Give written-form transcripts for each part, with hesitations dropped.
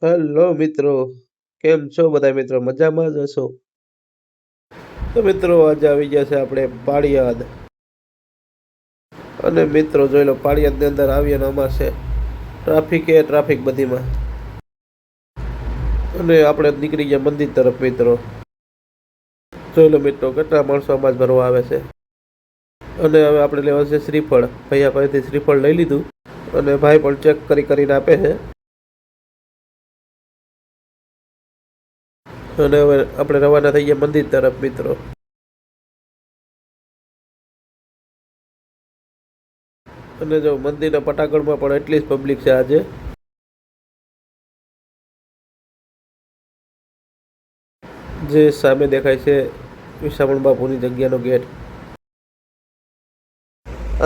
Hello મિત્રો, કેમ છો બધા મિત્રો? મજામાં જ હશો? તો મિત્રો આજે આવી ગયા છે આપણે પાળિયાદ. અને મિત્રો જોઈ લો પાળિયાદની અંદર આવીએ ને અમારે ટ્રાફિક બધીમાં. અને આપણે નીકળી ગયા મંદિર તરફ મિત્રો. જોઈ લો મિત્રો કેટલા માણસો અમાસ ભરવા આવે છે. અને હવે આપણે લેવા છે શ્રીફળ. ભૈયા પાસેથી શ્રીફળ લઈ લીધું. અને ભાઈ પણ ચેક કરીને આપે છે. અને હવે આપણે રવાના થઈ ગયા મંદિર તરફ મિત્રો. અને જો મંદિરના પટાગળમાં પણ એટલી જ પબ્લિક છે આજે. જે સામે દેખાય છે વિસામણ બાપુની જગ્યાનો ગેટ.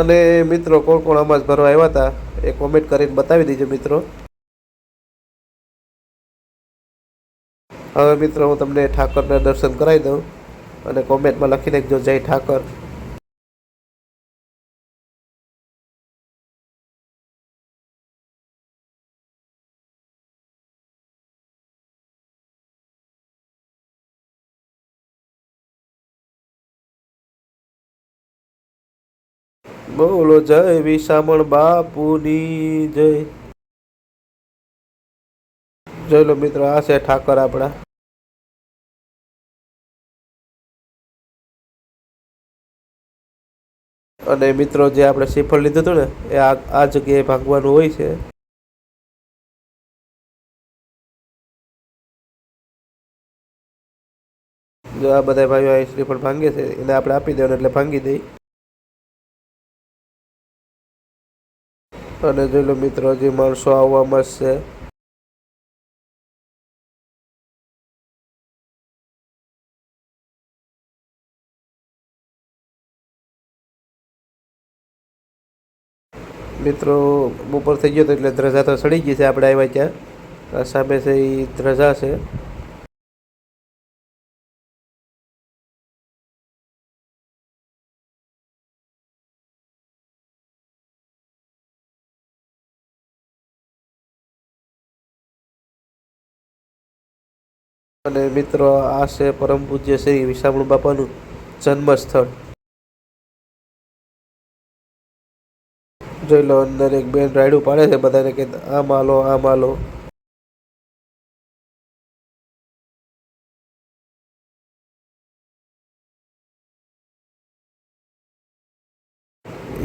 અને મિત્રો કોણ કોણ અમાસ ભરવા આવ્યા હતા એ કોમેન્ટ કરીને બતાવી દીજો મિત્રો. હવે મિત્રો હું તમને ઠાકરના દર્શન કરાવી દઉં અને કોમેન્ટમાં લખી નાખજો જય ઠાકર. બોલો જય વિસામણ બાપુની જય. જોઈ લો મિત્રો આ છે ઠાકર આપણા. અને મિત્રો જે આપણે શ્રીફળ લીધું હતું ને એ આ જગ્યાએ ભાગવાનું હોય છે. જો આ બધા ભાઈઓ અહીં શ્રીફળ ભાંગે છે એને આપણે આપી દેવાનું એટલે ભાંગી દઈ. અને જોઈ લો મિત્રો હજી માણસો આવવામાં છે. મિત્રો બપોર થઈ ગયો હતો એટલે ધ્રજા તો સડી ગઈ છે આપણે આવ્યા ત્યાં. સામે છે એ ધ્રજા છે. અને મિત્રો આ છે પરમ પૂજ્ય શ્રી વિસામણ બાપાનું જન્મસ્થળ. જોઈ લો અંદર એક બેન રાયડું પાડે છે બધાને કે આમ હાલો આમ હાલો.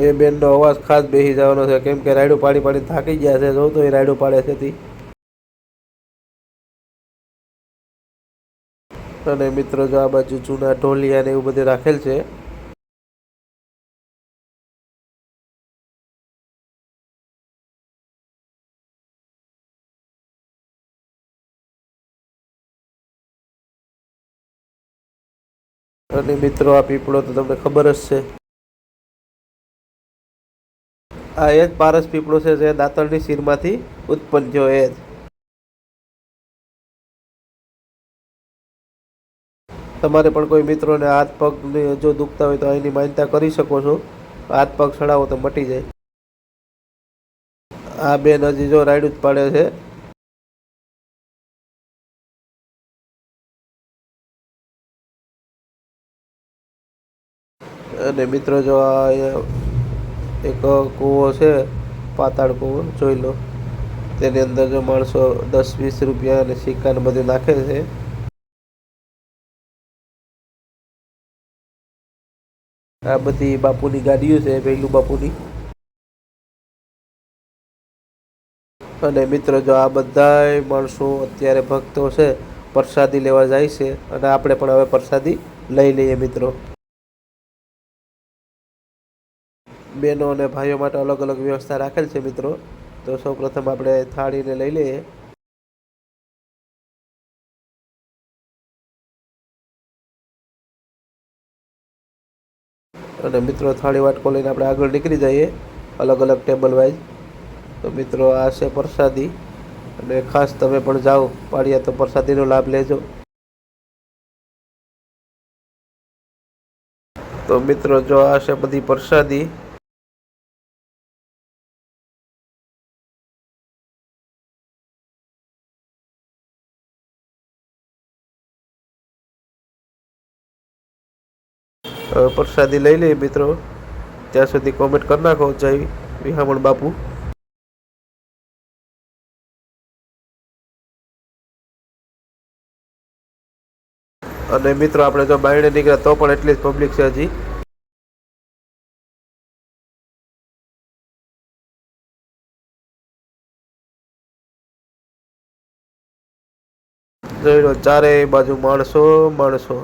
એ બેનનો અવાજ ખાસ બેસી જવાનો છે કેમ કે રાયડું પાડી થાકી ગયા છે. જો તો એ રાયડું પાડે છે તી. અને મિત્રો જો આ બાજુ જૂના ઢોલિયા ને એવું બધું રાખેલ છે. અને મિત્રો આ પીપળો તો તમને ખબર જ છે. આ એ જ પારસ પીપળો છે જે દાતરની શિરમાંથી ઉત્પન્ન થયો એ જ. તમારે પણ કોઈ મિત્રોને હાથ પગ જો દુખતા હોય તો અહીંની માન્યતા કરી શકો છો. હાથ પગ સડાવો તો મટી જાય. આ બેન હજી જો રાયડું જ પાડે છે. અને મિત્રો જો આ એક કૂવો છે પાતાળ કૂવો જોઈ લો. તેની અંદર જો માણસો 10-20 રૂપિયા અને સિક્કા ને બધું નાખે છે. આ બધી બાપુની ગાડીઓ છે ભૈલું બાપુની. અને મિત્રો જો આ બધા માણસો અત્યારે ભક્તો છે પ્રસાદી લેવા જાય છે. અને આપણે પણ હવે પ્રસાદી લઈ લઈએ મિત્રો. બહેનો અને ભાઈઓ માટે અલગ અલગ વ્યવસ્થા રાખેલ છે મિત્રો. તો સૌ પ્રથમ આપણે થાળીને લઈ લઈએ. અને મિત્રો થાળી વાટકો લઈને આપણે આગળ નીકળી જઈએ અલગ અલગ ટેબલ વાઇઝ. તો મિત્રો આ છે પ્રસાદી. અને ખાસ તમે પણ જાઓ પાળિયા તો પ્રસાદીનો લાભ લેજો. તો મિત્રો જો આ છે બધી પ્રસાદી. પ્રસાદી લઈ લઈએ મિત્રો. ત્યાં સુધી કોમેન્ટ કરી નાખો જય વિહામણ બાપુ. અને મિત્રો આપણે જો બાયણે નીકળ્યા તો પણ એટલી જ પબ્લિક છે હજી. જોઈ લો ચારેય બાજુ માણસો માણસો.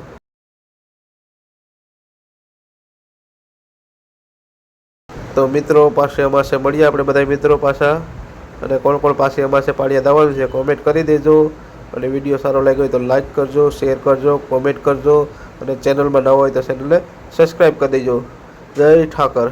તો મિત્રો પાસે અમાસે મળીએ આપણે બધા મિત્રો પાછા. અને કોણ કોણ પાસે અમાસે પાળિયા દાવાનું છે કોમેન્ટ કરી દેજો. અને વિડીયો સારો લાગ્યો હોય તો લાઈક કરજો, શેર કરજો, કોમેન્ટ કરજો. અને ચેનલમાં નવા હોય તો ચેનલને સબસ્ક્રાઈબ કરી દેજો. જય ઠાકર.